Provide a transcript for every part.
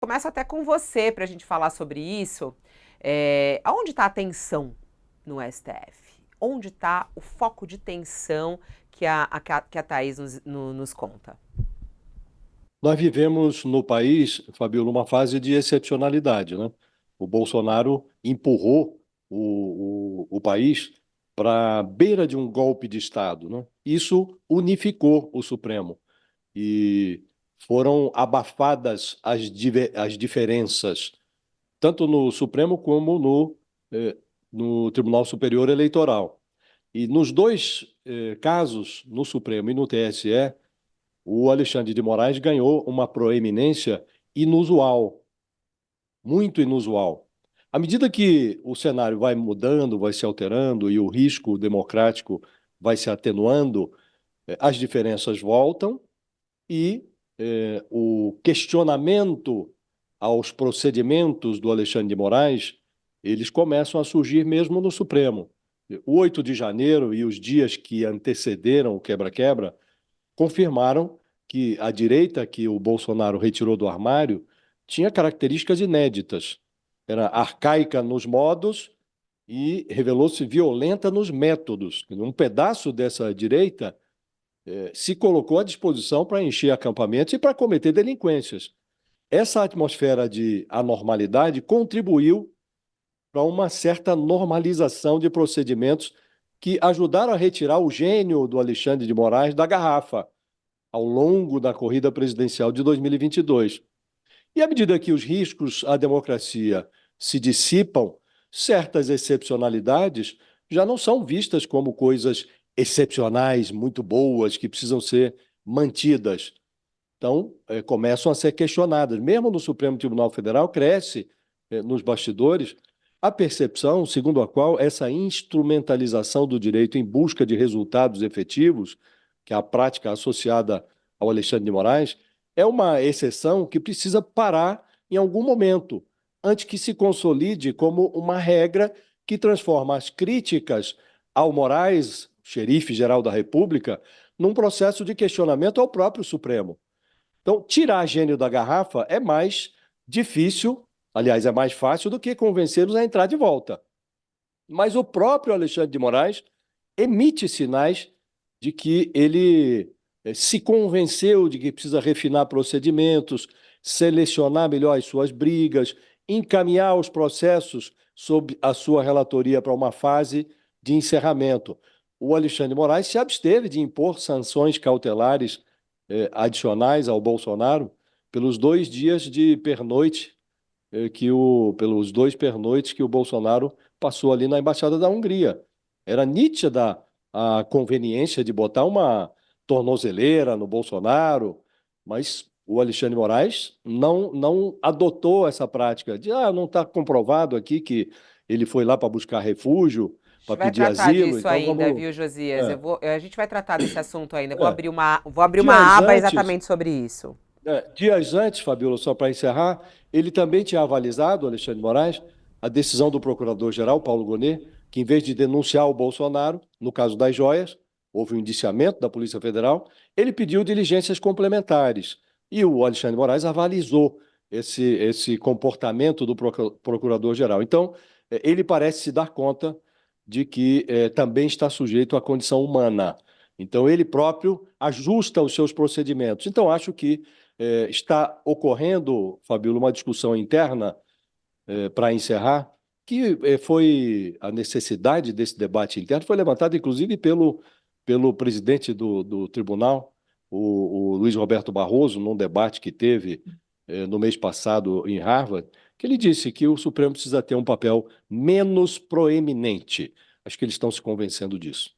começo até com você para a gente falar sobre isso. Aonde está a tensão no STF? Onde está o foco de tensão que a Thaís nos conta? Nós vivemos no país, Fabíola, uma fase de excepcionalidade, né? O Bolsonaro empurrou o país para a beira de um golpe de Estado, né? Isso unificou o Supremo e foram abafadas as diferenças, tanto no Supremo como no Tribunal Superior Eleitoral. E nos dois casos, no Supremo e no TSE, o Alexandre de Moraes ganhou uma proeminência inusual, muito inusual. À medida que o cenário vai mudando, vai se alterando e o risco democrático vai se atenuando, as diferenças voltam e o questionamento aos procedimentos do Alexandre de Moraes, eles começam a surgir mesmo no Supremo. O 8 de janeiro e os dias que antecederam o quebra-quebra confirmaram que a direita que o Bolsonaro retirou do armário tinha características inéditas. Era arcaica nos modos e revelou-se violenta nos métodos. Um pedaço dessa direita se colocou à disposição para encher acampamentos e para cometer delinquências. Essa atmosfera de anormalidade contribuiu para uma certa normalização de procedimentos que ajudaram a retirar o gênio do Alexandre de Moraes da garrafa ao longo da corrida presidencial de 2022. E à medida que os riscos à democracia se dissipam, certas excepcionalidades já não são vistas como coisas excepcionais, muito boas, que precisam ser mantidas. Então, começam a ser questionadas. Mesmo no Supremo Tribunal Federal, cresce nos bastidores a percepção segundo a qual essa instrumentalização do direito em busca de resultados efetivos, que é a prática associada ao Alexandre de Moraes, é uma exceção que precisa parar em algum momento, antes que se consolide como uma regra que transforma as críticas ao Moraes, xerife geral da República, num processo de questionamento ao próprio Supremo. Então, tirar gênio da garrafa é mais difícil, aliás, é mais fácil do que convencê-los a entrar de volta. Mas o próprio Alexandre de Moraes emite sinais de que ele se convenceu de que precisa refinar procedimentos, selecionar melhor as suas brigas, encaminhar os processos sob a sua relatoria para uma fase de encerramento. O Alexandre de Moraes se absteve de impor sanções cautelares adicionais ao Bolsonaro pelos 2 dias de pernoite pelos 2 pernoites que o Bolsonaro passou ali na Embaixada da Hungria. Era nítida a conveniência de botar uma tornozeleira no Bolsonaro, mas o Alexandre de Moraes não adotou essa prática de não está comprovado aqui que ele foi lá para buscar refúgio, A gente para vai pedir tratar asilo, disso então ainda, vamos. viu, Josias? É, A gente vai tratar desse assunto ainda. é. Vou abrir uma Dias aba antes, exatamente sobre isso. Dias antes, Fabíola, só para encerrar, ele também tinha avalizado, Alexandre de Moraes, a decisão do procurador-geral, Paulo Gonet, que em vez de denunciar o Bolsonaro, no caso das joias, houve um indiciamento da Polícia Federal, ele pediu diligências complementares. E o Alexandre de Moraes avalizou esse comportamento do procurador-geral. Então, ele parece se dar conta de que também está sujeito à condição humana. Então, ele próprio ajusta os seus procedimentos. Então, acho que está ocorrendo, Fabíola, uma discussão interna, para encerrar, que foi a necessidade desse debate interno, foi levantada inclusive pelo presidente do tribunal, o Luiz Roberto Barroso, num debate que teve no mês passado em Harvard, que ele disse que o Supremo precisa ter um papel menos proeminente. Acho que eles estão se convencendo disso.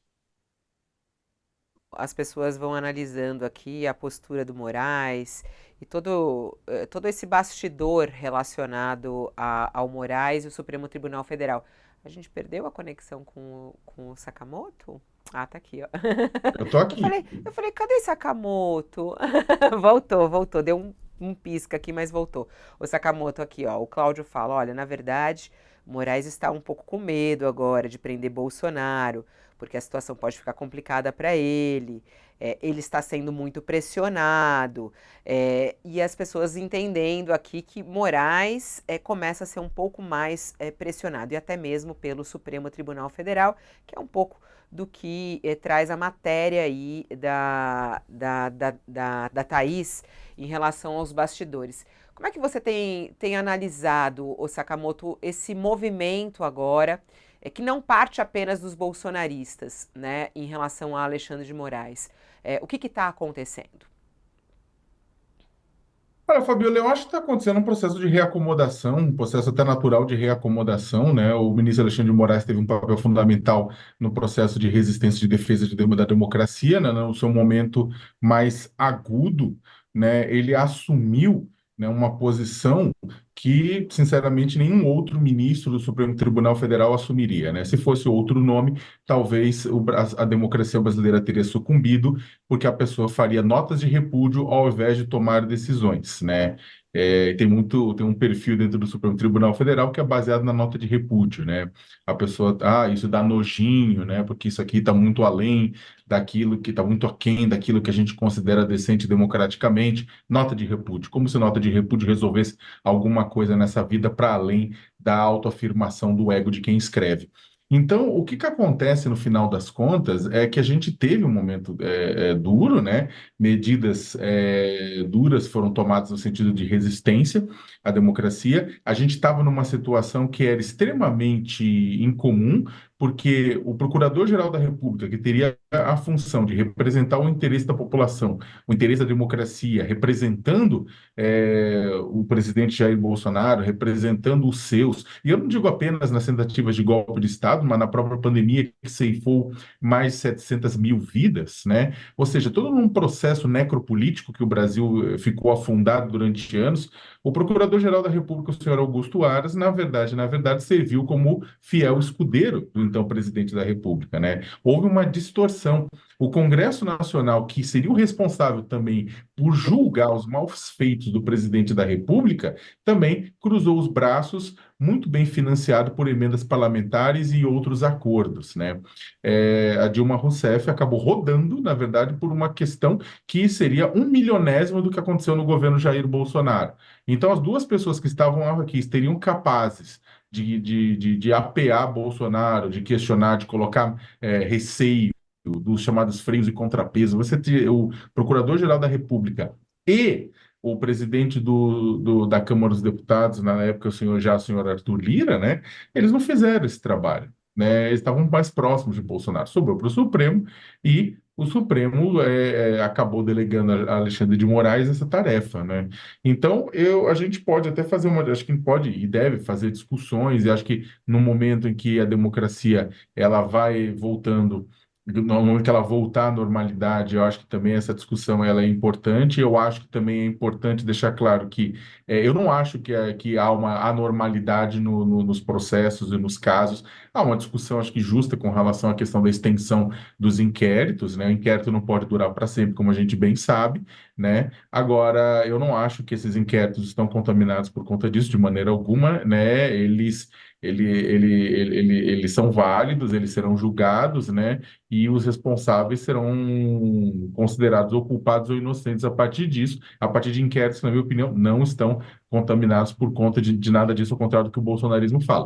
As pessoas vão analisando aqui a postura do Moraes e todo esse bastidor relacionado ao Moraes e o Supremo Tribunal Federal. A gente perdeu a conexão com o Sakamoto? Ah, tá aqui, ó. Eu tô Eu aqui. falei, eu falei, cadê Sakamoto? Voltou, deu um pisca aqui, mas voltou. O Sakamoto aqui, ó. O Cláudio fala, olha, na verdade, o Moraes está um pouco com medo agora de prender Bolsonaro, porque a situação pode ficar complicada para ele. ele está sendo muito pressionado, e as pessoas entendendo aqui que Moraes começa a ser um pouco mais pressionado, e até mesmo pelo Supremo Tribunal Federal, que é um pouco do que traz a matéria aí da Thaís em relação aos bastidores. Como é que você tem analisado, o Sakamoto, esse movimento agora, que não parte apenas dos bolsonaristas, né, em relação a Alexandre de Moraes? O que está acontecendo? Olha, Fabiola, eu acho que está acontecendo um processo de reacomodação, um processo até natural de reacomodação, né? O ministro Alexandre de Moraes teve um papel fundamental no processo de resistência e de defesa da democracia, né? No seu momento mais agudo, né? Ele assumiu, né, uma posição que, sinceramente, nenhum outro ministro do Supremo Tribunal Federal assumiria, né? Se fosse outro nome, talvez a democracia brasileira teria sucumbido, porque a pessoa faria notas de repúdio ao invés de tomar decisões, né? Tem um perfil dentro do Supremo Tribunal Federal que é baseado na nota de repúdio, né? A pessoa, isso dá nojinho, né? Porque isso aqui está muito além daquilo que está muito aquém daquilo que a gente considera decente democraticamente. Nota de repúdio, como se nota de repúdio resolvesse alguma coisa nessa vida para além da autoafirmação do ego de quem escreve. Então, o que acontece no final das contas é que a gente teve um momento duro, né? Medidas duras foram tomadas no sentido de resistência à democracia. A gente estava numa situação que era extremamente incomum, porque o Procurador-Geral da República, que teria a função de representar o interesse da população, o interesse da democracia, representando o presidente Jair Bolsonaro, representando os seus, e eu não digo apenas nas tentativas de golpe de Estado, mas na própria pandemia que ceifou mais de 700 mil vidas, né? Ou seja, todo um processo necropolítico que o Brasil ficou afundado durante anos, o Procurador-Geral da República, o senhor Augusto Aras, na verdade, serviu como fiel escudeiro do então presidente da República, né? Houve uma distorção. O Congresso Nacional, que seria o responsável também por julgar os maus feitos do presidente da República, também cruzou os braços, muito bem financiado por emendas parlamentares e outros acordos, né? A Dilma Rousseff acabou rodando, na verdade, por uma questão que seria um milionésimo do que aconteceu no governo Jair Bolsonaro. Então, as duas pessoas que estavam aqui estariam capazes de apear Bolsonaro, de questionar, de colocar receio dos chamados freios e contrapesos. Você ter o Procurador-Geral da República e o presidente da Câmara dos Deputados, na época o senhor Arthur Lira, né? Eles não fizeram esse trabalho, né? Eles estavam mais próximos de Bolsonaro. Sobrou para o Supremo e o Supremo acabou delegando a Alexandre de Moraes essa tarefa, né? Então, a gente pode até fazer acho que pode e deve fazer discussões, e acho que no momento em que a democracia ela vai voltando, no momento que ela voltar à normalidade, eu acho que também essa discussão ela é importante. Eu acho que também é importante deixar claro que eu não acho que há uma anormalidade nos processos e nos casos. Há uma discussão, acho que justa, com relação à questão da extensão dos inquéritos, né? O inquérito não pode durar para sempre, como a gente bem sabe, né? Agora, eu não acho que esses inquéritos estão contaminados por conta disso, de maneira alguma, né? Eles são válidos, eles serão julgados, né? E os responsáveis serão considerados ou culpados ou inocentes a partir disso. A partir de inquéritos, na minha opinião, não estão contaminados por conta de nada disso, ao contrário do que o bolsonarismo fala.